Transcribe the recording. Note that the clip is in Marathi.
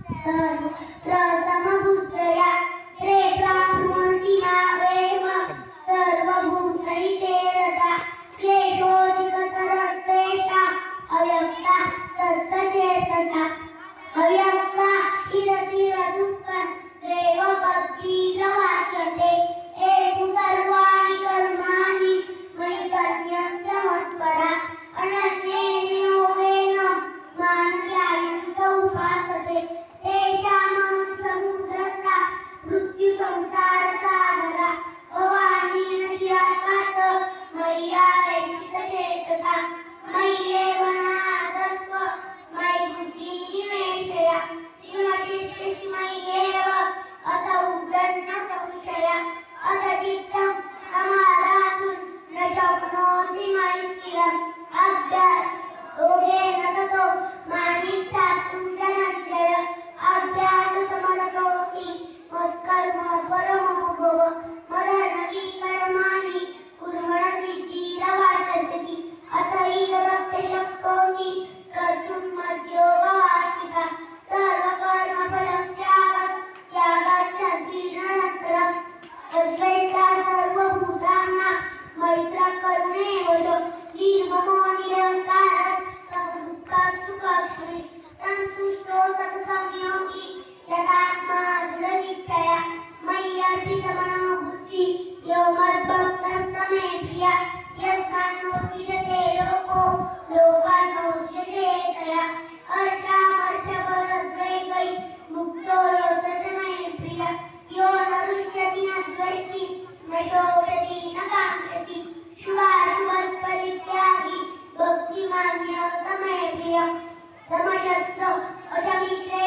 सर्वत्र समबुद्धया त्रेधाभ्रुवन्ति मावेम सर्वभूतैते रता क्लेशोऽधिकतरस्तेषाम् अव्यक्ता सत्तचेतसा अव्यक्ता हिरतिरदुःखं देवभक्तिर्वाच्यते एतु सर्वाणि कर्माणि मयि सन्न्यस्य मत्परा अनन्येन योगेन मां ध्यायन्त उपासते तेषामहं समुद्रस्था मृत्युसंसारसागरा भवानेन चिरात् मय्यावेशितचेतसा मय्येव नादस्व मयि बुद्धिः निवेशय किमशिष्यसि मय्येव अत उद्गन्न संशय अत चित्तं समाधातुं न शक्नोषि मयि स्थिरम् योगेन ततो मानिच्छातुं धनञ्जय अभ्याससमरतोऽसि मत्कर्म परमो भव मदनङ्गीकर्माणि कुर्वण सिद्धिरवाप्स्यसि अत एतदप्यशक्तोऽसि कर्तुं मद्योगवास्तिका सर्वकर्मफलत्यागाच्चद्धिरनन्तरम् अद्वैता सर्वभूतानां मैत्रः करुणेव च निर्ममो निरहङ्कारः समदुःखः सुखक्षमी सन्तुष्टो सततं योगी यथात्मा दृढनिश्चयः मय्यर्पितमनो बुद्धिः यो मद्भक्तः स मे प्रियः यस्मान्नोत्थिजते लोको लोकान्नोत्थिजते तया हर्षामर्षभयोद्वेगैः मुक्तो योऽस च मे प्रियः यो न रुष्यति न द्वेष्टि न शोचति न काङ्क्षति शुभाशुभपरित्यागी भक्तिमान्यः स मे प्रियः समशत्रौ अचमित्रे